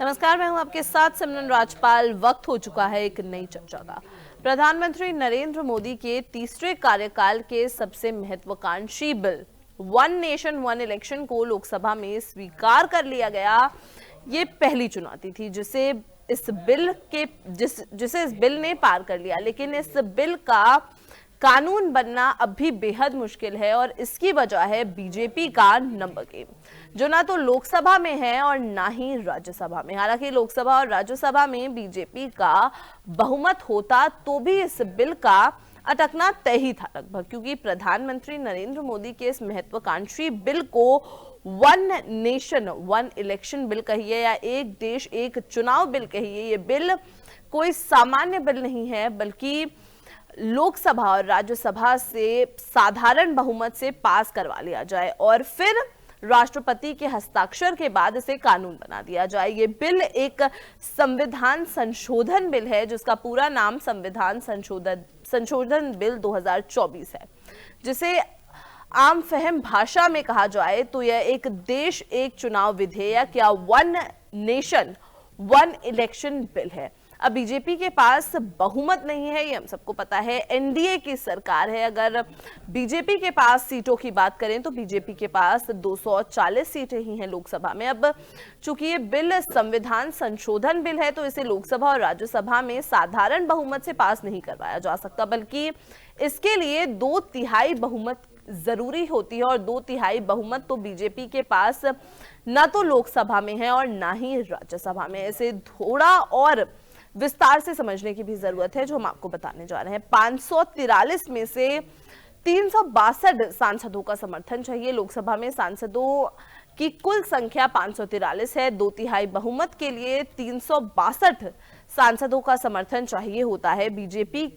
नमस्कार, मैं हूं आपके साथ सिमरन राजपाल। वक्त हो चुका है एक नई चर्चा का। प्रधानमंत्री नरेंद्र मोदी के तीसरे कार्यकाल के सबसे महत्वाकांक्षी bill one nation one election को लोकसभा में स्वीकार कर लिया गया। ये पहली चुनौती थी जिसे इस बिल ने पार कर लिया, लेकिन इस बिल का कानून बनना अब भी बेहद मुश्किल है और इसकी वजह है बीजेपी का नंबर गेम, जो ना तो लोकसभा में है और ना ही राज्यसभा में। हालांकि लोकसभा और राज्यसभा में बीजेपी का बहुमत होता तो भी इस बिल का अटकना तय ही था लगभग, क्योंकि प्रधानमंत्री नरेंद्र मोदी के इस महत्वाकांक्षी बिल को one nation one election bill कहिए या एक देश एक चुनाव बिल कहिए, ये बिल कोई सामान्य बिल नहीं है, बल्कि लोकसभा और राज्यसभा से साधारण बहुमत से पास करवा लिया जाए और फिर राष्ट्रपति के हस्ताक्षर के बाद इसे कानून बना दिया जाए। ये बिल एक संविधान संशोधन बिल है, जिसका पूरा नाम संविधान संशोधन बिल 2024 है। जिसे आम फहम भाषा में कहा जाए तो यह एक देश एक चुनाव विधेयक या one nation one election bill है। अब बीजेपी के पास बहुमत नहीं है, ये हम सबको पता है। एनडीए की सरकार है। अगर बीजेपी के पास सीटों की बात करें तो बीजेपी के पास 240 सीटें ही हैं लोकसभा में। अब चूंकि ये बिल संविधान संशोधन बिल है तो इसे लोकसभा और राज्यसभा में साधारण बहुमत से पास नहीं करवाया जा सकता, बल्कि इसके लिए 2/3 बहुमत जरूरी होती है और 2/3 बहुमत तो बीजेपी के पास ना तो लोकसभा में है और ना ही राज्यसभा में। इसे थोड़ा और विस्तार से समझने की भी जरूरत है, जो हम आपको बताने जा रहे हैं। 543 में से 362 सांसदों का समर्थन चाहिए। लोकसभा में सांसदों की कुल संख्या 543 है। 2/3 बहुमत के लिए 362 सांसदों का समर्थन चाहिए होता है। बीजेपी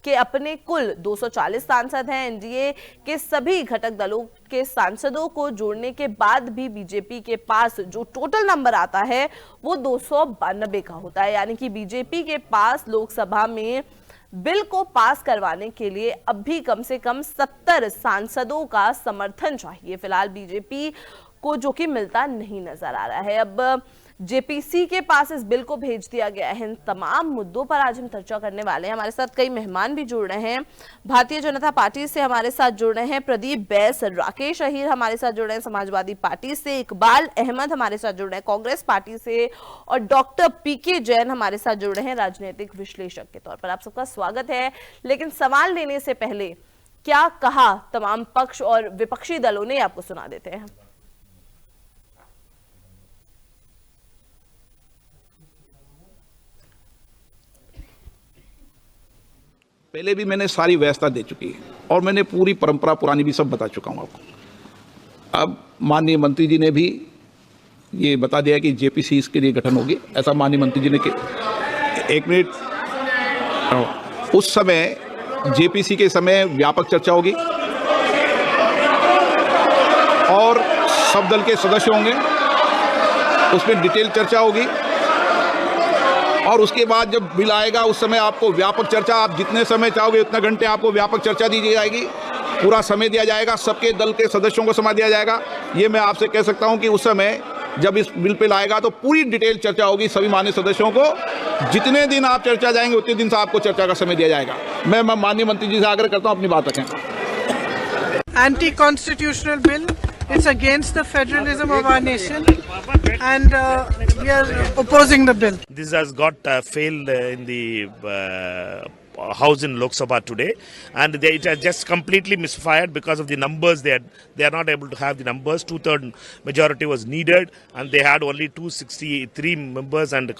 के अपने कुल 240 सांसद हैं। एनडीए के सभी घटक दलों के सांसदों को जोड़ने के बाद भी बीजेपी के पास जो टोटल नंबर आता है वो 292 का होता है। यानी कि बीजेपी के पास लोकसभा में बिल को पास करवाने के लिए अब भी कम से कम 70 सांसदों का समर्थन चाहिए। फिलहाल बीजेपी को जो कि मिलता नहीं नजर आ रहा है। अब जेपीसी के पास इस बिल को भेज दिया गया है। इन तमाम मुद्दों पर आज हम चर्चा करने वाले हैं। हमारे साथ कई मेहमान भी जुड़ रहे हैं। भारतीय जनता पार्टी से हमारे साथ जुड़ रहे हैं प्रदीप बैस, राकेश अहीर हमारे साथ जुड़ रहे हैं समाजवादी पार्टी से, इकबाल अहमद हमारे साथ जुड़ रहे हैं कांग्रेस पार्टी से, और डॉक्टर पीके जैन हमारे साथ जुड़ रहे हैं राजनीतिक विश्लेषक के तौर पर। आप सबका स्वागत है। लेकिन सवाल लेने से पहले क्या कहा तमाम पक्ष और विपक्षी दलों ने, आपको सुना देते हैं। पहले भी मैंने सारी व्यवस्था दे चुकी है और मैंने पूरी परंपरा पुरानी भी सब बता चुका हूं आपको। अब माननीय मंत्री जी ने भी ये बता दिया कि जेपीसी इसके लिए गठन होगी। ऐसा माननीय मंत्री जी ने एक मिनट, उस समय जेपीसी के समय व्यापक चर्चा होगी और सब दल के सदस्य होंगे, उसमें डिटेल चर्चा होगी और उसके बाद जब बिल आएगा उस समय आपको व्यापक चर्चा, आप जितने समय चाहोगे उतना घंटे आपको व्यापक चर्चा दी जाएगी। पूरा समय दिया जाएगा, सबके दल के सदस्यों को समय दिया जाएगा। ये मैं आपसे कह सकता हूं कि उस समय जब इस बिल पे लाएगा तो पूरी डिटेल चर्चा होगी सभी माननीय सदस्यों को। जितने दिन आप चर्चा जाएंगे उतने दिन से आपको चर्चा का समय दिया जाएगा। मैं माननीय मंत्री जी से आग्रह करता हूँ अपनी बात रखें। Anti constitutional bill, it's against the federalism of our nation and we are opposing the bill. This has got failed in the House in Lok Sabha today, and it has just completely misfired because of the numbers. They are not able to have the numbers. 2/3 majority was needed, and they had only 263 members, and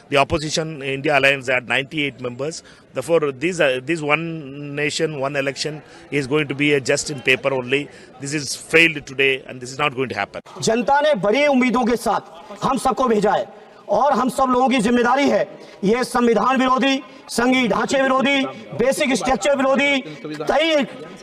the opposition India Alliance had 98 members. Therefore, this one nation one election is going to be just in paper only. This is failed today, and this is not going to happen. जनता ने बड़ी उम्मीदों के साथ हम सबको भेजा है और हम सब लोगों की जिम्मेदारी है। ये संविधान विरोधी, संघीय ढांचे विरोधी, बेसिक स्ट्रक्चर विरोधी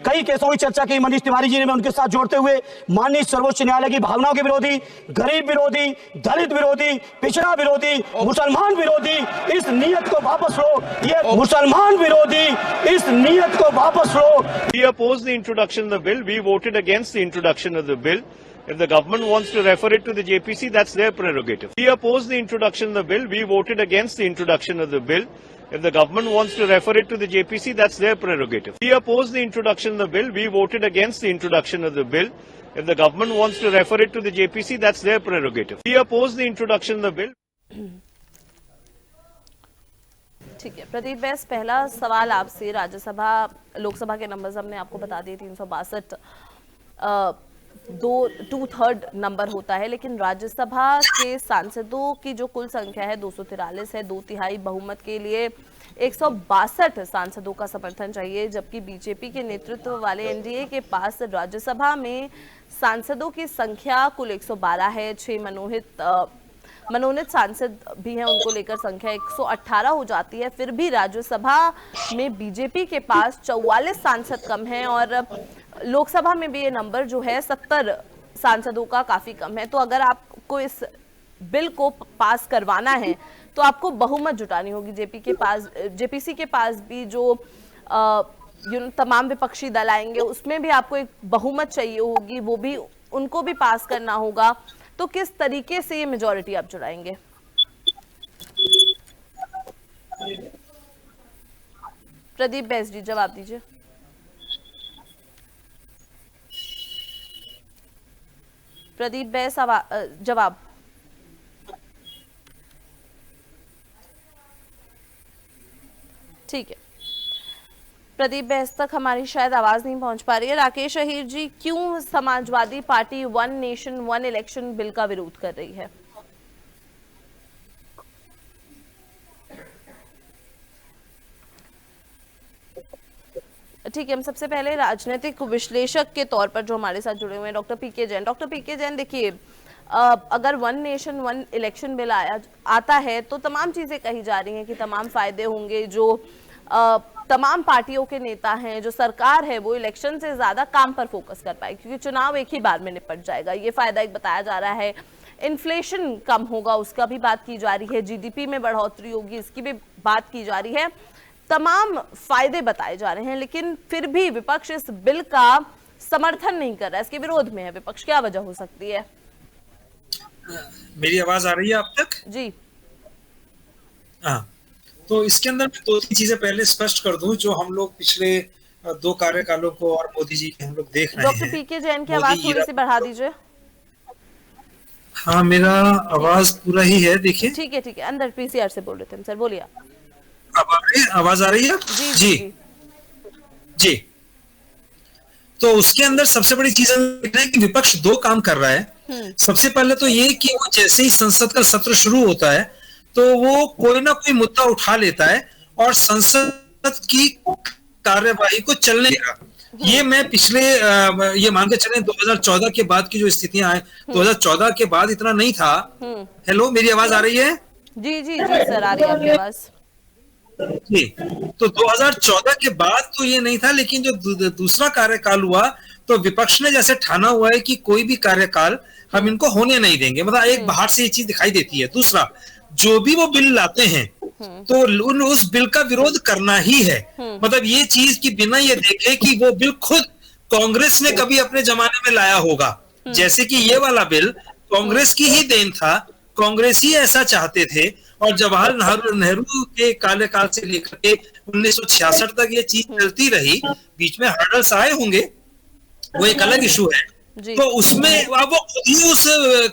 कई केसों की चर्चा की मनीष तिवारी जी ने उनके साथ जोड़ते हुए, माननीय सर्वोच्च न्यायालय की भावनाओं के विरोधी, गरीब विरोधी, दलित विरोधी, पिछड़ा विरोधी, मुसलमान विरोधी, इस नीयत को वापस लो। ये मुसलमान विरोधी, इस नीयत को वापस लो। We opposed the introduction of the bill. We voted against the introduction of the bill. If the government wants to refer it to the JPC, that's their prerogative. We oppose the introduction of the bill. We voted against the introduction of the bill. If the government wants to refer it to the JPC, that's their prerogative. We oppose the introduction of the bill. We voted against the introduction of the bill. If the government wants to refer it to the JPC, that's their prerogative. We oppose the introduction of the bill. ठीक है प्रदीप बैस, पहला सवाल आपसे, राज्यसभा लोकसभा के numbers हमने आपको बता दिए 362, 2/3 नंबर होता है, लेकिन राज्यसभा के सांसदों की जो कुल संख्या है 243 है। 2/3 बहुमत के लिए 162 सांसदों का समर्थन चाहिए, जबकि बीजेपी के नेतृत्व वाले एनडीए के पास राज्यसभा में सांसदों की संख्या कुल 112 है। 6 मनोनीत सांसद भी हैं, उनको लेकर संख्या 118 हो जाती है। फिर भी राज्यसभा में बीजेपी के पास 44 सांसद कम हैं और लोकसभा में भी ये नंबर जो है 70 सांसदों का काफी कम है। तो अगर आपको इस बिल को पास करवाना है तो आपको बहुमत जुटानी होगी। जेपीसी के पास भी जो तमाम विपक्षी दल आएंगे उसमें भी आपको एक बहुमत चाहिए होगी, वो भी उनको भी पास करना होगा। तो किस तरीके से ये मेजॉरिटी आप जुटाएंगे? प्रदीप बैस जी जवाब दीजिए। प्रदीप बैस जवाब। ठीक है, प्रदीप बैस तक हमारी शायद आवाज नहीं पहुंच पा रही है। राकेश अहीर जी, क्यों Samajwadi party one nation one election bill का विरोध कर रही है? ठीक है, हम सबसे पहले राजनीतिक विश्लेषक के तौर पर जो हमारे साथ जुड़े हुए हैं डॉक्टर पीके जैन। डॉक्टर पीके जैन, देखिए अगर one nation one election bill आता है तो तमाम चीजें कही जा रही हैं कि तमाम फायदे होंगे, जो तमाम पार्टियों के नेता हैं, जो सरकार है वो इलेक्शन से ज्यादा काम पर फोकस कर पाए क्योंकि चुनाव एक ही बार में निपट जाएगा। ये फायदा एक बताया जा रहा है। इन्फ्लेशन कम होगा, उसका भी बात की जा रही है। जीडीपी में बढ़ोतरी होगी, इसकी भी बात की जा रही है। तमाम फायदे बताए जा रहे हैं, लेकिन फिर भी विपक्ष इस बिल का समर्थन नहीं कर रहा है, इसके विरोध में है विपक्ष। क्या वजह हो सकती है? मेरी आवाज आ रही है आप तक? जी हाँ, तो इसके अंदर मैं 2-3 चीजें पहले स्पष्ट कर दूं जो हम लोग पिछले 2 कार्यकालों को और मोदी जी के हम लोग देख रहे हैं। डॉक्टर पीके जैन की आवाज थोड़ी सी बढ़ा दीजिए। हाँ, मेरा आवाज पूरा ही है, देखिए। ठीक है, अंदर पीसीआर से बोल रहे थे हम सर, बोलिए। आवाज आ रही है? जी। तो उसके अंदर सबसे बड़ी चीज है कि विपक्ष 2 काम कर रहा है। सबसे पहले तो ये कि वो जैसे ही संसद का सत्र शुरू होता है तो वो कोई ना कोई मुद्दा उठा लेता है और संसद की कार्यवाही को चलने देगा। ये मैं पिछले ये मान के चले 2014 के बाद की जो स्थितियां हैं, 2014 के बाद इतना नहीं था। हेलो, मेरी आवाज आ रही है? जी सर, आ रही है आपकी आवाज जी। तो 2014 के बाद तो ये नहीं था, लेकिन जो दूसरा कार्यकाल हुआ तो विपक्ष ने जैसे ठाना हुआ है कि कोई भी कार्यकाल हम इनको होने नहीं देंगे। मतलब एक बाहर से ये चीज दिखाई देती है। दूसरा, जो भी वो बिल लाते हैं तो उस बिल का विरोध करना ही है। मतलब ये चीज कि बिना ये देखे कि वो बिल खुद कांग्रेस ने कभी अपने जमाने में लाया होगा, जैसे कि ये वाला बिल कांग्रेस की ही देन था, कांग्रेस ही ऐसा चाहते थे। और जवाहरलाल नेहरू के कार्यकाल से लेकर के 1966 तक ये चीज चलती रही। बीच में हर्डल्स आए होंगे, वो एक अलग इशू है। तो उसमें अब वो खुद ही उस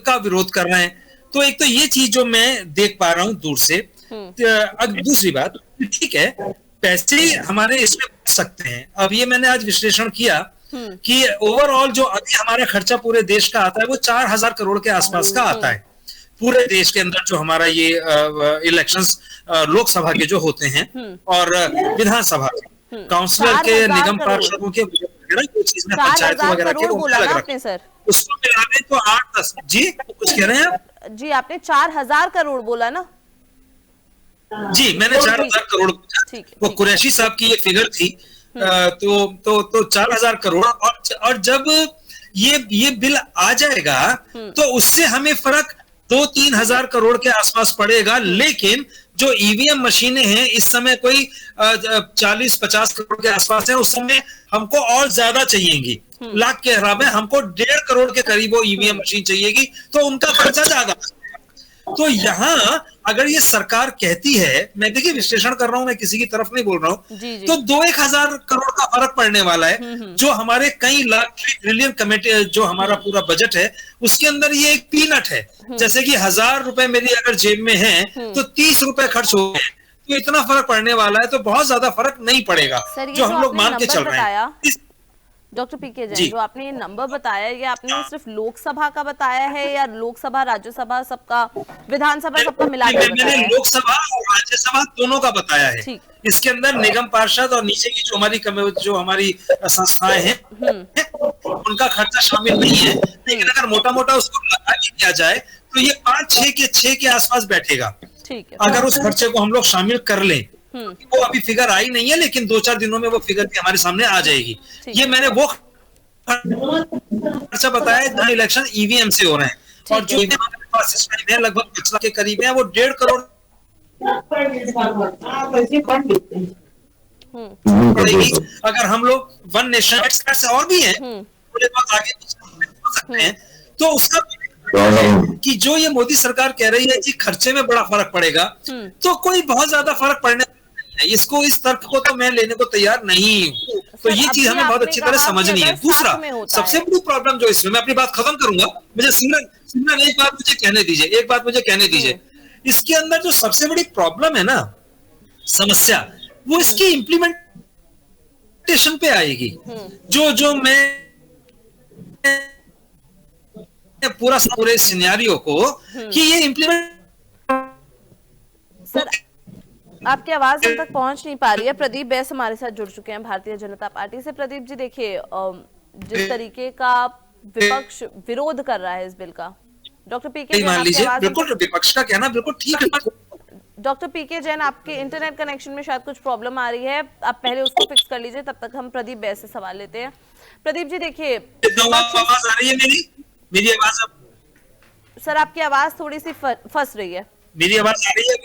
का विरोध कर रहे हैं। तो एक तो ये चीज जो मैं देख पा रहा हूं दूर से। अब दूसरी बात, ठीक है, पैसे हमारे इसमें बच सकते हैं। अब ये मैंने आज विश्लेषण किया कि ओवरऑल जो अभी हमारा खर्चा पूरे देश का आता है वो 4000 करोड़ के आसपास का आता है पूरे देश के अंदर। जो हमारा ये इलेक्शंस लोकसभा के जो होते हैं और विधानसभा के काउंसिलर के, निगम पार्षदों के, चीज में पंचायतों वगैरह के उसको मिलाने तो 8-10। जी कुछ कह रहे हैं आप? जी, आपने 4000 करोड़ बोला ना? जी, मैंने 4000 करोड़ बोला। वो कुरैशी साहब की ये फिगर थी। तो 4000 करोड़। और जब ये बिल आ जाएगा तो उससे हमें फर्क 2-3 हजार करोड़ के आसपास पड़ेगा। लेकिन जो ईवीएम मशीनें हैं इस समय कोई 40-50 करोड़ के आसपास है, उस समय हमको और ज्यादा चाहिएगी, लाख के हिसाब में हमको 1.5 करोड़ के करीब वो ईवीएम मशीन चाहिएगी, तो उनका खर्चा ज्यादा। तो यहाँ अगर ये सरकार कहती है, मैं देखिए विश्लेषण कर रहा हूं, मैं किसी की तरफ नहीं बोल रहा हूं, तो 2-1 हजार करोड़ का फर्क पड़ने वाला है, जो हमारे कई लाख ट्रिलियन कमेटी जो हमारा पूरा बजट है उसके अंदर ये एक पीनट है। जैसे कि 1000 रुपए मेरी अगर जेब में है तो 30 रुपए खर्च हो गए, तो इतना फर्क पड़ने वाला है, तो बहुत ज्यादा फर्क नहीं पड़ेगा जो हम लोग मान के चल रहे हैं। डॉक्टर पीके जैन, जो आपने ये नंबर बताया, ये आपने सिर्फ लोकसभा का बताया है या लोकसभा राज्यसभा सबका, विधानसभा सबका मिला के बताया है? मैंने लोकसभा और राज्यसभा दोनों का बताया है। इसके अंदर निगम पार्षद और नीचे की जो हमारी संस्थाएं हैं उनका खर्चा शामिल नहीं है, लेकिन अगर मोटा मोटा उसको लगा दिया जाए तो ये 5-6 के आसपास बैठेगा। अगर उस खर्चे को हम लोग शामिल कर लें, वो अभी फिगर आई नहीं है, लेकिन 2-4 दिनों में वो फिगर भी हमारे सामने आ जाएगी। ये मैंने वो खर्चा बताया जहां इलेक्शन ईवीएम से हो रहे हैं, और जो हमारे पास इस टाइम है लगभग 5 लाख के करीब है, वो 1.5 करोड़ पड़ेगी। अगर हम लोग वन नेशन से और भी है थोड़े बहुत आगे हो सकते हैं, तो उसका कि जो ये मोदी सरकार कह रही है कि खर्चे में बड़ा फर्क पड़ेगा, तो कोई बहुत ज्यादा फर्क पड़ने है, इसको इस तर्क को तो मैं लेने को तैयार नहीं हूँ। तो ये चीज हमें बहुत अच्छी तरह समझनी है। दूसरा सबसे बड़ी प्रॉब्लम जो इसमें, मैं अपनी बात खत्म करूंगा, मुझे सिमरन एक बात मुझे कहने दीजिए, इसके अंदर जो सबसे बड़ी प्रॉब्लम है ना, समस्या, वो इसकी इम्प्लीमेंटेशन पे आएगी। जो मैं पूरे सिनेरियो को कि ये इम्प्लीमेंट। सर आपकी आवाज हम तक पहुंच नहीं पा रही है। प्रदीप बैस हमारे साथ जुड़ चुके हैं भारतीय जनता पार्टी से। प्रदीप जी देखिए, जिस तरीके का विपक्ष विरोध कर रहा है इस बिल का, डॉक्टर पीके मान लीजिए, बिल्कुल विपक्ष का कहना बिल्कुल ठीक है। डॉक्टर पीके जैन, आपके इंटरनेट कनेक्शन में शायद कुछ प्रॉब्लम आ रही है, आप पहले उसको फिक्स कर लीजिए, तब तक हम प्रदीप बैस से सवाल लेते हैं। प्रदीप जी देखिए, आवाज आ रही है मेरी आवाज? सर आपकी आवाज थोड़ी सी फंस रही है। मेरी आवाज आ रही है?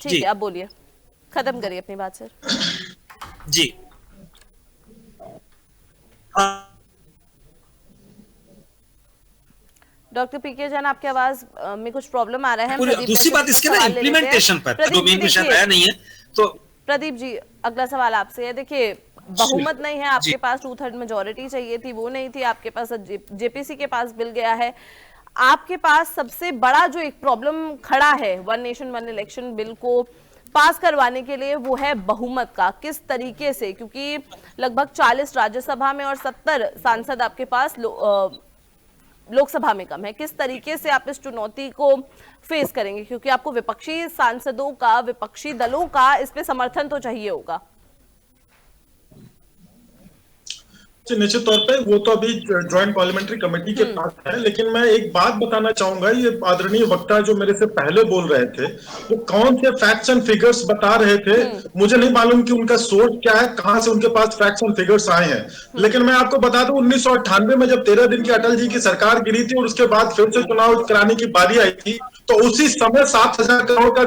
ठीक है, आप बोलिए, खत्म करिए अपनी बात सर। जी डॉक्टर पीके जैन, आपकी आवाज में कुछ प्रॉब्लम आ रहा है। दूसरी बात इसके ना इम्प्लीमेंटेशन पर डोमेन में शायद आया नहीं है, तो प्रदीप जी अगला सवाल आपसे है। देखिए, बहुमत नहीं है आपके पास, 2/3 मेजोरिटी चाहिए थी, वो नहीं थी आपके पास, जेपीसी के पास बिल गया है। आपके पास सबसे बड़ा जो एक प्रॉब्लम खड़ा है one nation one election bill को पास करवाने के लिए, वो है बहुमत का। किस तरीके से, क्योंकि लगभग 40 राज्यसभा में और 70 सांसद आपके पास लोकसभा में कम है, किस तरीके से आप इस चुनौती को फेस करेंगे? क्योंकि आपको विपक्षी सांसदों का, विपक्षी दलों का इस पे समर्थन तो चाहिए होगा। निश्चित तौर पे वो तो अभी ज्वाइंट पार्लियामेंट्री कमेटी के पास है, लेकिन मैं एक बात बताना चाहूंगा, ये आदरणीय वक्ता जो मेरे से पहले बोल रहे थे, वो कौन से फैक्ट्स एंड फिगर्स बता रहे थे, मुझे नहीं मालूम कि उनका सोर्स क्या है, कहां से उनके पास फैक्ट्स एंड फिगर्स आए हैं। लेकिन मैं आपको बता दूं, 1998 में जब 13 दिन की अटल जी की सरकार गिरी थी और उसके बाद फिर से चुनाव कराने की बारी आई थी, तो उसी समय 7,000 करोड़ का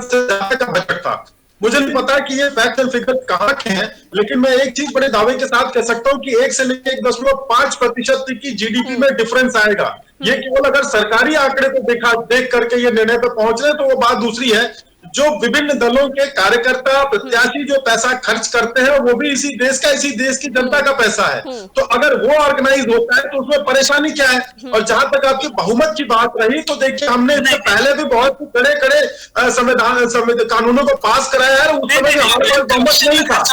बजट था। मुझे नहीं पता कि ये फैक्ट एंड फिगर कहाँ के हैं, लेकिन मैं एक चीज बड़े दावे के साथ कह सकता हूँ कि 1 से लेकर 1.5% की जीडीपी में डिफरेंस आएगा। ये केवल अगर सरकारी आंकड़े को देख करके ये निर्णय पर पहुंच रहे तो वो बात दूसरी है। जो विभिन्न दलों के कार्यकर्ता प्रत्याशी जो पैसा खर्च करते हैं, वो भी इसी देश की जनता का पैसा है। तो अगर वो ऑर्गेनाइज होता है तो उसमें परेशानी क्या है? और जहां तक आपकी बहुमत की बात रही, तो देखिए हमने इससे पहले भी बहुत कड़े संविधान कानूनों को पास कराया है, उस समय हमारे पास बहुमत नहीं था,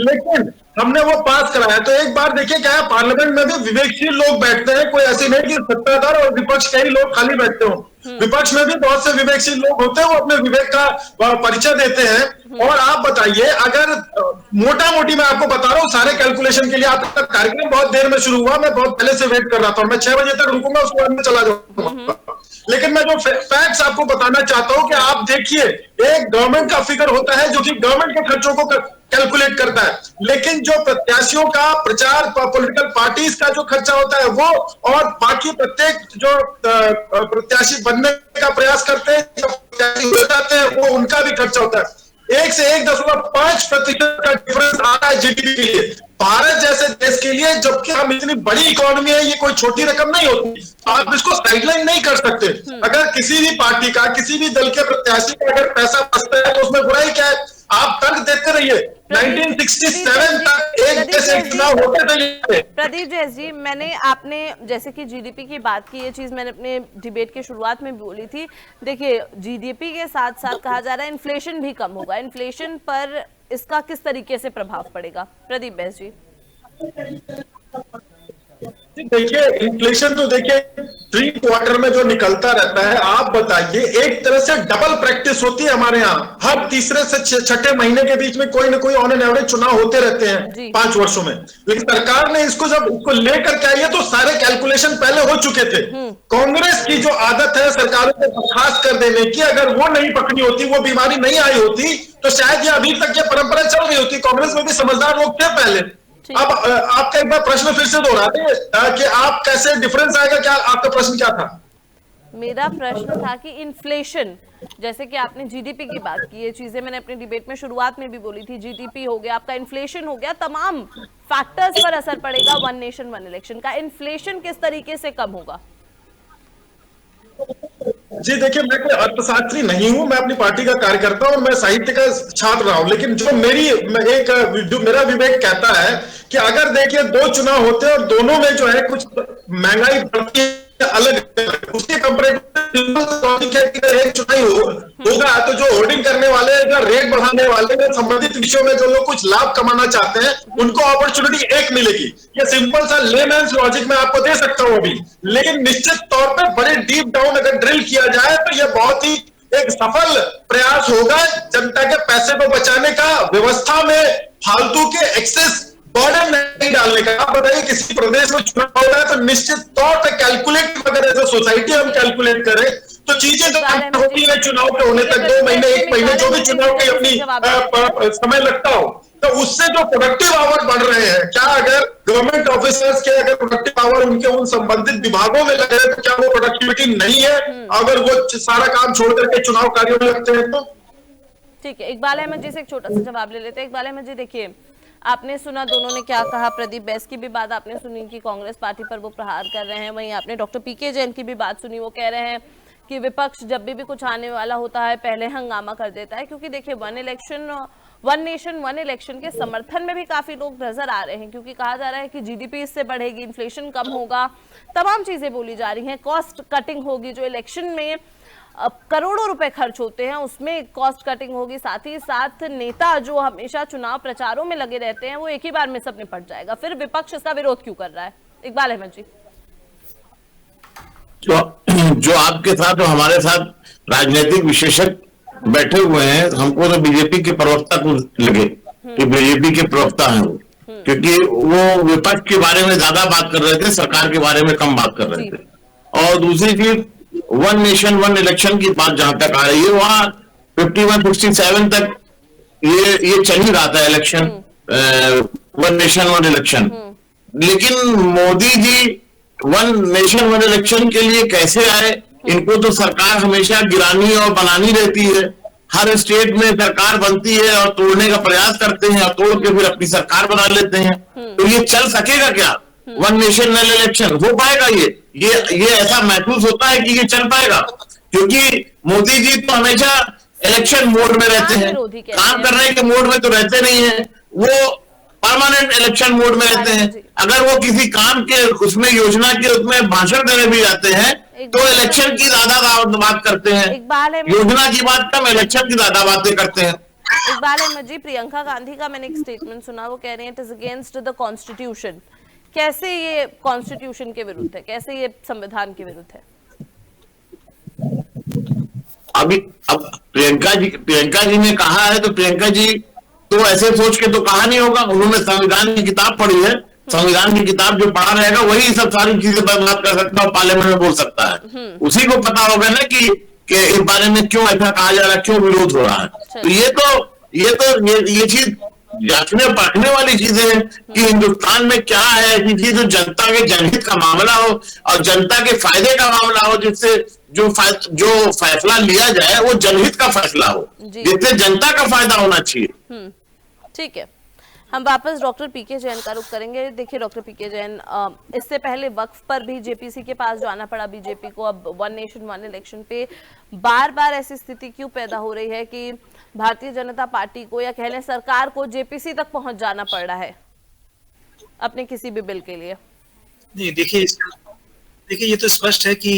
लेकिन हमने वो पास कराया। तो एक बार देखिए क्या है, पार्लियामेंट में भी विवेकशील लोग बैठते हैं, कोई ऐसे नहीं कि सत्ताधार और विपक्ष कई लोग खाली बैठते हो। विपक्ष में भी बहुत से विवेकशील लोग होते हैं, वो अपने विवेक का परिचय देते हैं। और आप बताइए, अगर मोटा मोटी मैं आपको बता रहा हूँ सारे कैलकुलेशन के लिए, आपका कार्यक्रम बहुत देर में शुरू हुआ, मैं बहुत पहले से वेट कर रहा था, मैं 6 बजे तक रुकूंगा, उसके बाद में चला जाऊंगा। लेकिन मैं जो फैक्ट्स आपको बताना चाहता हूं कि आप देखिए, एक गवर्नमेंट का फिगर होता है जो कि गवर्नमेंट के खर्चों को कैलकुलेट करता है, लेकिन जो प्रत्याशियों का प्रचार, पॉलिटिकल पार्टीज का जो खर्चा होता है वो, और बाकी प्रत्येक जो प्रत्याशी बनने का प्रयास करते हैं, प्रत्याशी हो जाते हैं, वो वो उनका भी खर्चा होता है। 1 से 1.5% का डिफरेंस आ रहा है जीडीपी के लिए, भारत जैसे देश के लिए, जबकि हम इतनी बड़ी इकोनॉमी है, ये कोई छोटी रकम नहीं होती। आप इसको साइडलाइन नहीं कर सकते। अगर किसी भी पार्टी का, किसी भी दल के प्रत्याशी का अगर पैसा बचता है तो उसमें बुराई क्या है? आप तर्क देते रहिए। 1967 तक एक जैसे चुनाव होते रहे। प्रदीप जैस जी, आपने जैसे कि जीडीपी की बात की, ये चीज मैंने अपने डिबेट के शुरुआत में बोली थी। देखिए, जीडीपी के साथ साथ कहा जा रहा है इन्फ्लेशन भी कम होगा। इन्फ्लेशन पर इसका किस तरीके से प्रभाव पड़ेगा, प्रदीप बैस जी? देखिए, इन्फ्लेशन तो देखिए 3 क्वार्टर में जो निकलता रहता है, आप बताइए, एक तरह से डबल प्रैक्टिस होती है हमारे यहाँ। हर तीसरे से छठे महीने के बीच में कोई ना कोई ऑन एन एवरेज चुनाव होते रहते हैं 5 वर्षों में। लेकिन सरकार ने इसको जब इसको लेकर के आई है तो सारे कैलकुलेशन पहले हो चुके थे। कांग्रेस की जो आदत है सरकारों को बर्खास्त कर देने की, अगर वो नहीं पकड़ी होती, वो बीमारी नहीं आई होती, तो शायद ये अभी तक ये परंपरा चल रही होती। कांग्रेस में भी समझदार लोग थे पहले। अब आपका एक बार प्रश्न फिर से दोहराते हैं कि आप कैसे डिफरेंस आएगा, क्या आपका प्रश्न क्या था? मेरा प्रश्न था कि इन्फ्लेशन, जैसे कि आपने जीडीपी की बात की, ये चीजें मैंने अपनी डिबेट में शुरुआत में भी बोली थी। जीडीपी हो गया, आपका इन्फ्लेशन हो गया, तमाम फैक्टर्स पर असर पड़ेगा वन नेशन वन इलेक्शन का। इन्फ्लेशन किस तरीके से कम होगा? जी देखिए, मैं कोई अर्थशास्त्री नहीं हूं, मैं अपनी पार्टी का कार्यकर्ता हूं, मैं साहित्य का छात्र रहा हूं। लेकिन जो मेरा विवेक कहता है कि अगर देखिए 2 चुनाव होते हैं और दोनों में जो है कुछ महंगाई बढ़ती है अलग, उसके कंपैरेटिव एक चुनाव होगा तो जो होर्डिंग करने वाले, जो रेट बढ़ाने वाले, संबंधित विषयों में जो लोग कुछ लाभ कमाना चाहते हैं, उनको अपॉर्चुनिटी एक मिलेगी। ये सिंपल सा लेमैन्स लॉजिक मैं आपको दे सकता हूं अभी। लेकिन निश्चित तौर पर बड़े डीप डाउन अगर ड्रिल किया जाए तो ये बहुत ही एक सफल प्रयास होगा जनता के पैसे को बचाने का, व्यवस्था में फालतू के एक्सेस बर्डन नहीं डालने का। आप बताइए, किसी प्रदेश में चुनाव हो रहा है तो निश्चित तौर पर कैलकुलेट, अगर एज ए सोसाइटी हम कैलकुलेट करें तो चीजें जो होती है चुनाव के होने तक 2 महीने 1 महीने जो भी चुनाव की अपनी समय लगता हो, तो उससे जो प्रोडक्टिव आवर बढ़ रहे हैं, क्या अगर गवर्नमेंट ऑफिसर्स के अगर प्रोडक्टिव आवर उनके उन संबंधित विभागों में लगे तो क्या वो प्रोडक्टिविटी नहीं है अगर वो सारा काम छोड़ करके चुनाव कार्यों में लगते हैं? तो ठीक है, इकबाल अहमद जी से एक छोटा सा जवाब ले लेते हैं। इकबाल अहमद जी, देखिए, आपने सुना दोनों ने क्या कहा। प्रदीप बैस की भी बात आपने सुनी कि कांग्रेस पार्टी पर वो प्रहार कर रहे हैं। वहीं आपने डॉक्टर पीके जैन की भी बात सुनी, वो कह रहे हैं कि विपक्ष जब भी कुछ आने वाला होता है पहले हंगामा कर देता है। क्योंकि देखिए, वन नेशन वन इलेक्शन के समर्थन में भी काफी लोग नजर आ रहे हैं, क्योंकि कहा जा रहा है कि जीडीपी इससे बढ़ेगी, इन्फ्लेशन कम होगा, तमाम चीजें बोली जा रही हैं, कॉस्ट कटिंग होगी, जो इलेक्शन में करोड़ों रुपए खर्च होते हैं उसमें कॉस्ट कटिंग होगी, साथ ही साथ नेता जो हमेशा चुनाव प्रचारों में लगे रहते हैं वो एक ही बार में सब निपट जाएगा। फिर विपक्ष इसका विरोध क्यों कर रहा है? इकबाल अहमद जी, जो आपके साथ और हमारे साथ राजनीतिक विशेषज्ञ बैठे हुए हैं, हमको तो बीजेपी के प्रवक्ता को लगे कि बीजेपी के प्रवक्ता हैं वो, क्योंकि वो विपक्ष के बारे में ज्यादा बात कर रहे थे, सरकार के बारे में कम बात कर रहे थे। और दूसरी चीज, वन नेशन वन इलेक्शन की बात जहां तक आ रही है, वहां 51-67 तक ये चल ही रहा था election, one nation one election. लेकिन Modi ji one nation one election के लिए कैसे आए? इनको तो सरकार हमेशा गिरानी और बनानी रहती है। हर स्टेट में सरकार बनती है और तोड़ने का प्रयास करते हैं और तोड़ के फिर अपनी सरकार बना लेते हैं। तो ये चल सकेगा क्या? वन नेशन वन इलेक्शन हो पाएगा? ये ऐसा महसूस होता है कि ये चल पाएगा, क्योंकि मोदी जी तो हमेशा इलेक्शन मोड में रहते हैं, काम करने के मोड में तो रहते नहीं है, वो परमानेंट इलेक्शन मोड में रहते हैं। अगर वो किसी काम के उसमें योजना के उसमें भाषण देने भी जाते हैं तो इलेक्शन की ज्यादा बात करते हैं, योजना की बात कम, इलेक्शन की ज्यादा बातें करते हैं। इकबाल अहमद जी, प्रियंका गांधी का मैंने एक स्टेटमेंट सुना, वो कह रहे हैं it is against the constitution. कैसे ये कॉन्स्टिट्यूशन के विरुद्ध है, कैसे ये संविधान के विरुद्ध है? अब प्रियंका जी ने कहा है तो प्रियंका जी तो ऐसे सोच के तो कहा नहीं होगा, उन्होंने संविधान की किताब पढ़ी है, संविधान की किताब जो पढ़ा रहेगा वही सब सारी चीजें बात कर सकता है, पार्लियामेंट में बोल सकता है। उसी को पता होगा ना कि इस बारे में क्यों ऐसा कहा जा रहा है, क्यों विरोध हो रहा है। तो ये चीज जांचने परखने वाली चीजें हैं कि हिंदुस्तान में क्या है ऐसी चीज जो जनता के जनहित का मामला हो और जनता के फायदे का मामला हो, जिससे जो फैसला लिया जाए वो जनहित का फैसला हो, जिससे जनता का फायदा होना चाहिए। ठीक है, हम वापस डॉक्टर पीके जैन का रुख करेंगे। देखिए डॉक्टर पीके जैन, इससे पहले वक्फ पर भी जेपीसी के पास जाना पड़ा बीजेपी को। अब वन नेशन वन इलेक्शन पे बार बार ऐसी स्थिति क्यों पैदा हो रही है कि भारतीय जनता पार्टी को या कह लें सरकार को जेपीसी तक पहुंच जाना पड़ रहा है अपने किसी भी बिल के लिए? नहीं, देखिए ये तो स्पष्ट है कि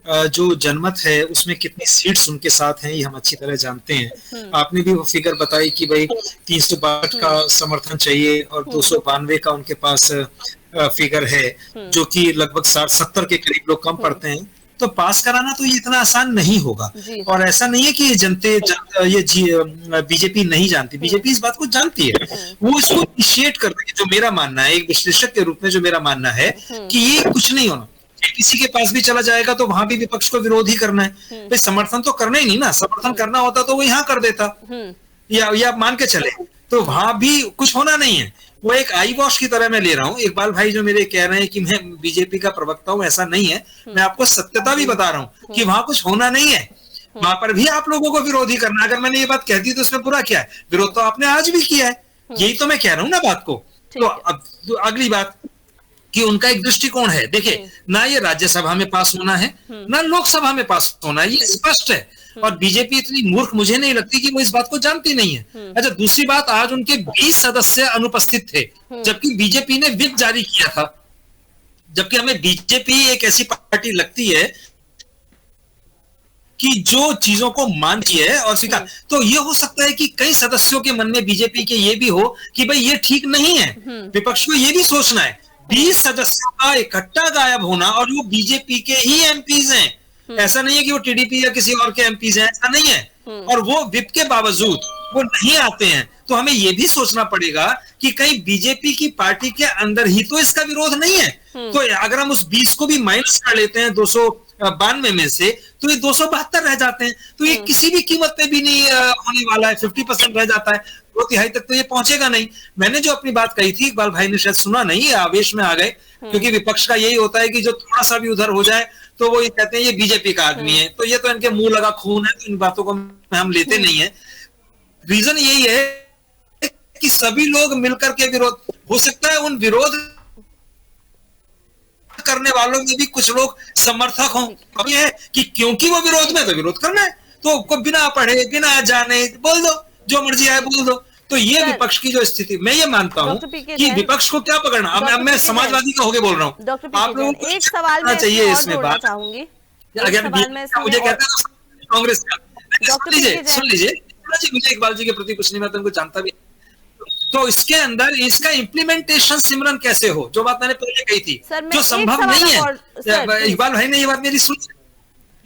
जो जनमत है उसमें कितनी सीट्स उनके साथ हैं ये हम अच्छी तरह जानते हैं। आपने भी वो फिगर बताई कि भाई 362 का समर्थन चाहिए और 292 का उनके पास फिगर है, जो कि लगभग 60-70 के करीब लोग कम पड़ते हैं। तो पास कराना तो ये इतना आसान नहीं होगा। और ऐसा नहीं है कि ये बीजेपी नहीं जानती, बीजेपी इस बात को जानती है, वो इसको इनिशिएट कर रही है। जो मेरा मानना है एक विश्लेषक के रूप में, जो मेरा मानना है कि ये कुछ नहीं होना, किसी के पास भी चला जाएगा तो वहां भी विपक्ष को विरोध ही करना है। भाई समर्थन तो करना ही नहीं ना, समर्थन करना होता तो वो यहाँ कर देता, या मान के चले तो वहां भी कुछ होना नहीं है। वो एक आई वॉश की तरह मैं ले रहा हूँ। इकबाल भाई जो मेरे कह रहे हैं कि मैं बीजेपी का प्रवक्ता हूँ, ऐसा नहीं है। मैं आपको सत्यता भी बता रहा हूँ कि वहां कुछ होना नहीं है, वहां पर भी आप लोगों को विरोध ही करना। अगर मैंने ये बात कह दी तो उसमें बुरा क्या है? विरोध तो आपने आज भी किया है, यही तो मैं कह रहा हूँ ना बात को। तो अब अगली बात कि उनका एक दृष्टिकोण है। देखिए, ना ये राज्यसभा में पास होना है ना लोकसभा में पास होना है, ये स्पष्ट है। और बीजेपी इतनी मूर्ख मुझे नहीं लगती कि वो इस बात को जानती नहीं है। अच्छा, दूसरी बात, आज उनके 20 सदस्य अनुपस्थित थे जबकि बीजेपी ने व्हिप जारी किया था। जबकि हमें बीजेपी एक ऐसी पार्टी लगती है कि जो चीजों को मानती है और स्वीकार। तो ये हो सकता है कि कई सदस्यों के मन में बीजेपी के ये भी हो कि भाई ये ठीक नहीं है। विपक्ष को ये भी सोचना है 20 सदस्यों का इकट्ठा गायब होना, और वो बीजेपी के ही एमपीज हैं। ऐसा नहीं है कि वो टीडीपी या किसी और के एमपीज हैं, ऐसा नहीं है। और वो व्हिप के बावजूद वो नहीं आते हैं। तो हमें ये भी सोचना पड़ेगा कि कहीं बीजेपी की पार्टी के अंदर ही तो इसका विरोध नहीं है। तो अगर हम उस 20 को भी माइनस कर लेते हैं 292 में से, तो ये 272 रह जाते हैं। तो ये किसी भी कीमत पे भी नहीं होने वाला है, 50% रह जाता है, 2/3 तक तो ये पहुंचेगा नहीं। मैंने जो अपनी बात कही थी, इकबाल भाई ने शायद सुना नहीं, आवेश में आ गए, क्योंकि विपक्ष का यही होता है कि जो थोड़ा सा भी उधर हो जाए तो वो ये कहते हैं ये बीजेपी का आदमी है, तो ये तो इनके मुंह लगा खून है, तो इन बातों को हम लेते नहीं है। रीजन यही है कि सभी लोग मिलकर के विरोध, हो सकता है उन विरोध करने वालों में भी कुछ लोग समर्थक हों। अब ये है कि क्योंकि वो विरोध में, तो विरोध करना है, तो बिना पढ़े बिना जाने बोल दो, जो मर्जी आए बोल दो। तो ये विपक्ष की जो स्थिति, मैं ये मानता हूँ कि विपक्ष को क्या पकड़ना। अब मैं समाजवादी का होके बोल रहा हूँ, आप लोगों को एक सवाल में चाहिए इसमें बात चाहूंगी। अगर मुझे कहते हैं कांग्रेस का, सुन लीजिए मुझे इकबाल जी के प्रति कुछ नहीं, मैं तो उनको जानता भी। तो इसके अंदर इसका इम्प्लीमेंटेशन सिमरन कैसे हो, जो बात मैंने पहले कही थी, जो संभव नहीं है। इकबाल भाई ने ये बात मेरी सुनी,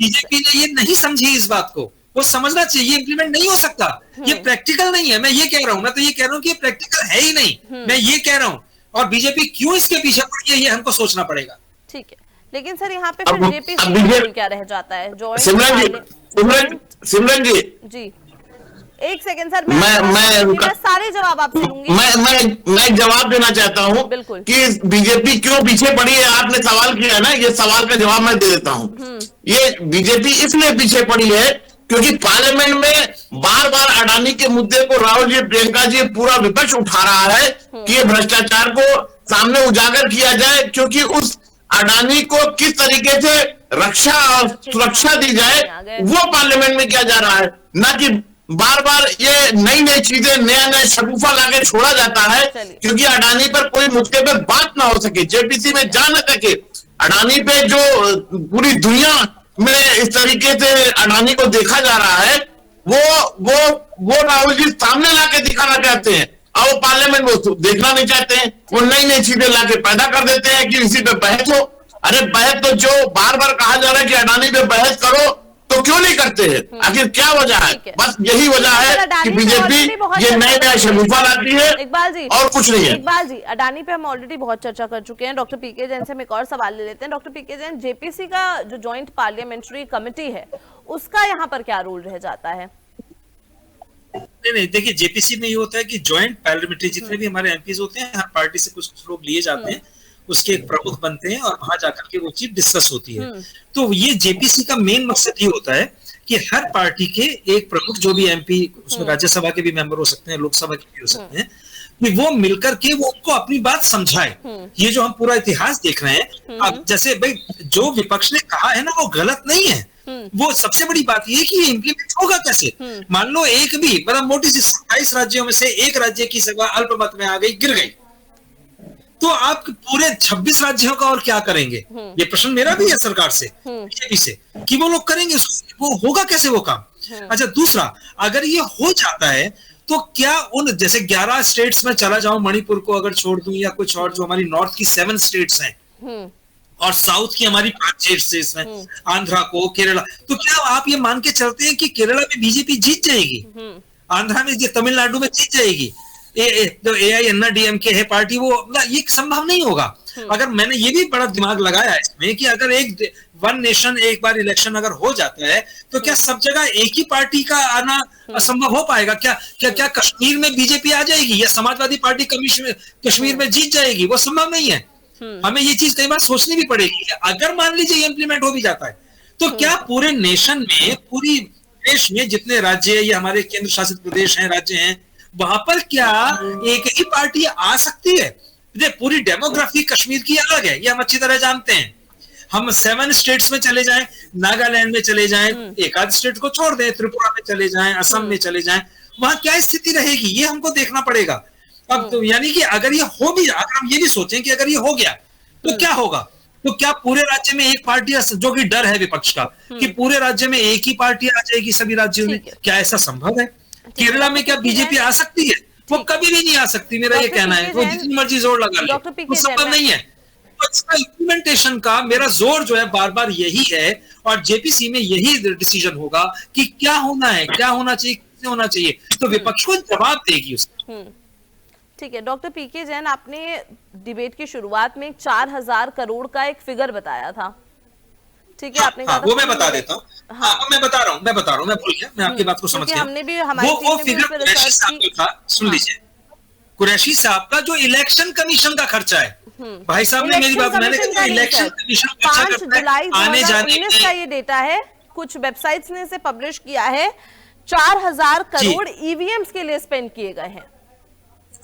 बीजेपी ने ये नहीं समझी इस बात को, वो समझना चाहिए इम्प्लीमेंट नहीं हो सकता, ये प्रैक्टिकल नहीं है। मैं ये कह रहा हूं, मैं तो ये कह रहा हूं कि ये प्रैक्टिकल है ही नहीं, मैं ये कह रहा हूं। और बीजेपी क्यों इसके पीछे पड़ी है, ये हमको सोचना पड़ेगा। ठीक है, लेकिन सर यहाँ पे फिर जेपीसी क्या रह जाता है? सिमरन जी एक सेकंड सर, मैं सारे जवाब आपसे लूंगी। मैं जवाब देना चाहता हूं कि बीजेपी क्यों पीछे पड़ी है। आपने सवाल किया ना, ये सवाल का जवाब मैं दे देता हूं। ये बीजेपी इसलिए पीछे पड़ी है क्योंकि पार्लियामेंट में बार बार अडानी के मुद्दे को राहुल जी, प्रियंका जी, पूरा विपक्ष उठा रहा है कि ये भ्रष्टाचार को सामने उजागर किया जाए, क्योंकि उस अडानी को किस तरीके से रक्षा और सुरक्षा दी जाए वो पार्लियामेंट में किया जा रहा है, ना कि बार बार ये नई नई चीजें, नया शगुफा लाके छोड़ा जाता है, क्योंकि अडानी पर कोई मुद्दे पे बात ना हो सके, जेपीसी में जा न सके। अडानी पे जो पूरी दुनिया में इस तरीके से अडानी को देखा जा रहा है, वो राहुल जी सामने लाके दिखाना चाहते हैं, और वो पार्लियामेंट में देखना नहीं चाहते हैं। वो नई चीजें लाके पैदा कर देते हैं कि इसी पे बहस हो। अरे बहस तो जो बार बार कहा जा रहा है कि अडानी पे बहस करो, तो क्यों नहीं करते हैं? आखिर क्या वजह है? बस यही वजह है कि बीजेपी ये नया शगुफा लाती है, इकबाल जी, और कुछ नहीं है। इकबाल जी, अडानी पे हम ऑलरेडी बहुत चर्चा कर चुके हैं। डॉक्टर पीके जैन से हम एक और सवाल ले लेते हैं। डॉक्टर पीके जैन, जेपीसी का जो जॉइंट पार्लियामेंट्री कमेटी है, उसका यहाँ पर क्या रोल रह जाता है? नहीं, देखिए जेपीसी में ये होता है कि ज्वाइंट पार्लियामेंट्री जितने भी हमारे एमपीज होते हैं, हर पार्टी से कुछ लोग लिए जाते हैं, उसके एक प्रमुख बनते हैं और वहां जाकर के वो चीज डिस्कस होती है। तो ये जेपीसी का मेन मकसद ये होता है कि हर पार्टी के एक प्रमुख, जो भी एमपी, उसमें राज्यसभा के भी मेंबर हो सकते हैं, लोकसभा के भी हो सकते हैं, कि वो मिलकर के वो उनको अपनी बात समझाए। ये जो हम पूरा इतिहास देख रहे हैं, अब जैसे भाई जो विपक्ष ने कहा है ना, वो गलत नहीं है। वो सबसे बड़ी बात ये है कि ये इम्प्लीमेंट होगा कैसे। मान लो एक भी, मतलब मोटी सी 27 राज्यों में से एक राज्य की सभा अल्पमत में आ गई, गिर गई, तो आप पूरे 26 राज्यों का और क्या करेंगे? ये प्रश्न मेरा भी है सरकार से, बीजेपी से, कि वो लोग करेंगे, वो होगा कैसे वो काम? अच्छा, दूसरा, अगर ये हो जाता है तो क्या उन जैसे 11 स्टेट्स में चला जाऊं, मणिपुर को अगर छोड़ दूं, या कुछ और जो हमारी नॉर्थ की 7 स्टेट्स हैं और साउथ की हमारी 5-6 स्टेट्स हैं, आंध्रा को, केरला, तो क्या आप ये मान के चलते हैं कि केरला में बीजेपी जीत जाएगी? आंध्रा में, तमिलनाडु में जीत जाएगी? जो AINDMK है पार्टी, वो ये संभव नहीं होगा। अगर मैंने ये भी बड़ा दिमाग लगाया है इसमें कि अगर एक वन नेशन एक बार इलेक्शन अगर हो जाता है तो क्या सब जगह एक ही पार्टी का आना असंभव हो पाएगा? क्या कश्मीर में बीजेपी आ जाएगी या समाजवादी पार्टी कश्मीर में जीत जाएगी? वो संभव नहीं है। हमें ये चीज कई बार सोचनी भी पड़ेगी कि अगर मान लीजिए ये इंप्लीमेंट हो भी जाता है तो क्या पूरे नेशन में, पूरी देश में जितने राज्य या हमारे केंद्र शासित प्रदेश हैं, राज्य हैं, वहां पर क्या एक ही पार्टी आ सकती है? पूरी डेमोग्राफी कश्मीर की अलग है, ये हम अच्छी तरह जानते हैं। हम 7 स्टेट्स में चले जाएं, नागालैंड में चले जाएं, एक आध स्टेट को छोड़ दें, त्रिपुरा में चले जाएं, असम में चले जाएं, वहां क्या स्थिति रहेगी ये हमको देखना पड़ेगा। अब तो यानी कि अगर ये हो भी, अगर हम ये भी सोचें कि अगर ये हो गया तो क्या होगा? तो क्या पूरे राज्य में एक पार्टी, जो कि डर है विपक्ष का कि पूरे राज्य में एक ही पार्टी आ जाएगी सभी राज्यों में, क्या ऐसा संभव है? केरला में क्या बीजेपी आ सकती है? वो कभी भी नहीं आ सकती, मेरा ये कहना है। वो जितनी मर्जी जोर लगा ले, वो संभव नहीं है। तो इसका इम्प्लीमेंटेशन का मेरा जोर जो है बार बार यही है, और जेपीसी में यही डिसीजन होगा कि क्या होना है, क्या होना चाहिए, कैसे होना चाहिए, तो विपक्ष को जवाब देगी उसका। ठीक है, डॉक्टर पीके जैन, आपने डिबेट की शुरुआत में 4000 करोड़ का एक फिगर बताया था, ठीक है? आपने कहा वो मैं बता देता हूँ। हाँ, मैं बता रहा हूँ, मैं भूल गया, मैं आपकी बात को समझ गया। हमने भी वो फिगर कुरैशी साहब का था, सुन लीजिए, कुरैशी साहब का जो इलेक्शन कमीशन का खर्चा है, भाई साहब ने मेरी बात, मैंने कहा इलेक्शन कमीशन 5 जुलाई 2019 का ये डेटा है, कुछ वेबसाइट्स ने इसे पब्लिश किया है। 4000 करोड़ ईवीएम्स के लिए स्पेंड किए गए हैं।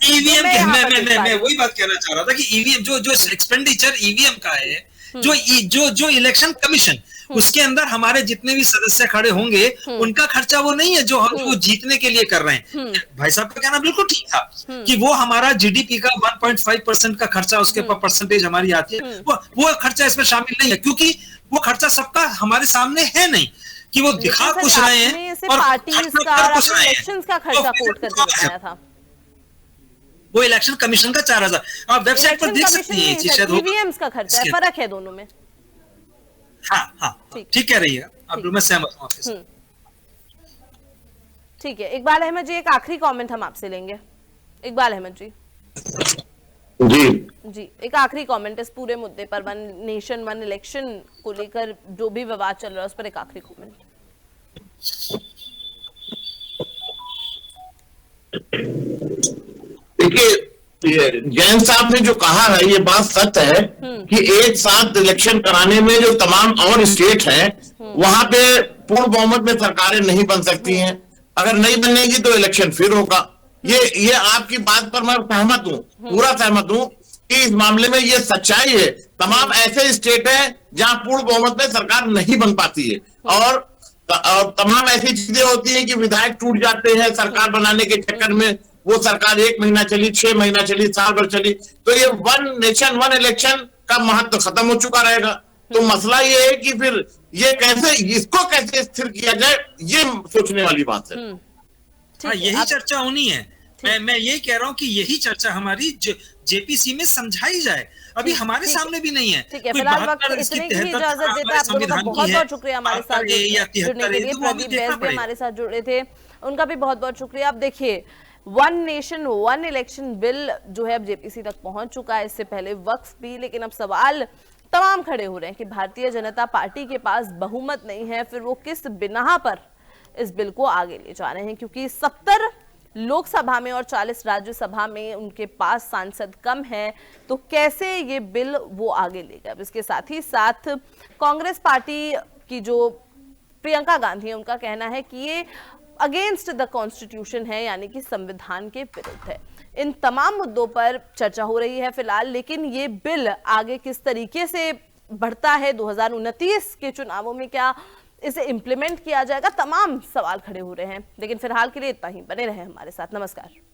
ईवीएम, मैं वही बात कहना चाह रहा था कि ईवीएम जो एक्सपेंडिचर ईवीएम का है, जो इलेक्शन कमीशन, उसके अंदर हमारे जितने भी सदस्य खड़े होंगे उनका खर्चा वो नहीं है जो हम जो जीतने के लिए कर रहे हैं। भाई साहब का कहना बिल्कुल ठीक था कि वो हमारा जीडीपी का 1.5% का खर्चा, उसके ऊपर परसेंटेज हमारी आती है, वो खर्चा इसमें शामिल नहीं है, क्योंकि वो खर्चा सबका हमारे सामने है नहीं कि वो दिखा कुछ रहे हैं और इलेक्शंस का खर्चा कोट करके बताया था। वो इलेक्शन कमीशन का 4000, आप वेबसाइट पर देख सकते हैं, ईवीएम्स का खर्चा है, फर्क है दोनों में। हाँ, ठीक कह रही है आप, मैं सहमत हूं आपके साथ। ठीक है, इकबाल अहमद जी, एक आखिरी कमेंट हम आपसे लेंगे। इकबाल अहमद जी जी, एक आखिरी कमेंट इस पूरे मुद्दे पर, वन नेशन वन इलेक्शन को लेकर जो भी विवाद चल रहा है उस पर एक आखिरी कमेंट। देखिए, जैन साहब ने जो कहा है ये बात सच है कि एक साथ इलेक्शन कराने में जो तमाम और स्टेट हैं वहां पे पूर्ण बहुमत में सरकारें नहीं बन सकती हैं। अगर नहीं बनेगी तो इलेक्शन फिर होगा। ये आपकी बात पर मैं सहमत हूँ, पूरा सहमत हूँ कि इस मामले में ये सच्चाई है। तमाम ऐसे स्टेट हैं जहां पूर्ण बहुमत में सरकार नहीं बन पाती है, और तमाम ऐसी चीजें होती हैं कि विधायक टूट जाते हैं सरकार बनाने के चक्कर में। वो सरकार 1 महीना चली, 6 महीना चली, साल भर चली, तो ये वन नेशन वन इलेक्शन का महत्व खत्म हो चुका रहेगा। तो मसला ये है कि फिर ये कैसे, इसको कैसे स्थिर किया जाए, ये सोचने वाली बात है। हाँ, यही चर्चा होनी है। मैं यही कह रहा हूँ कि यही चर्चा हमारी जेपीसी में समझाई जाए, अभी हमारे सामने भी नहीं है। ठीक है, फिलहाल वक्त इतने की इजाजत देता है। आप लोगों का बहुत बहुत शुक्रिया हमारे साथ जुड़ने के लिए। प्रदीप बैस भी हमारे साथ जुड़े थे, उनका भी बहुत बहुत शुक्रिया। अब देखिए, one nation one election bill जो है अब जेपीसी तक पहुंच चुका है, इससे पहले वक्फ भी, लेकिन अब सवाल तमाम खड़े हो रहे हैं कि भारतीय जनता पार्टी के पास बहुमत नहीं है, फिर वो किस बिना पर इस बिल को आगे ले जा रहे हैं, क्योंकि 70 लोकसभा में और 40 राज्यसभा में उनके पास सांसद कम हैं, तो कैसे ये बिल वो आगे लेगा। इसके साथ ही साथ कांग्रेस पार्टी की जो प्रियंका गांधी है, उनका कहना है कि ये अगेंस्ट द कॉन्स्टिट्यूशन है, यानी कि संविधान के विरुद्ध है। इन तमाम मुद्दों पर चर्चा हो रही है फिलहाल, लेकिन ये बिल आगे किस तरीके से बढ़ता है 2029 के चुनावों में, क्या इसे इंप्लीमेंट किया जाएगा, तमाम सवाल खड़े हो रहे हैं। लेकिन फिलहाल के लिए इतना ही। बने रहे हमारे साथ। नमस्कार।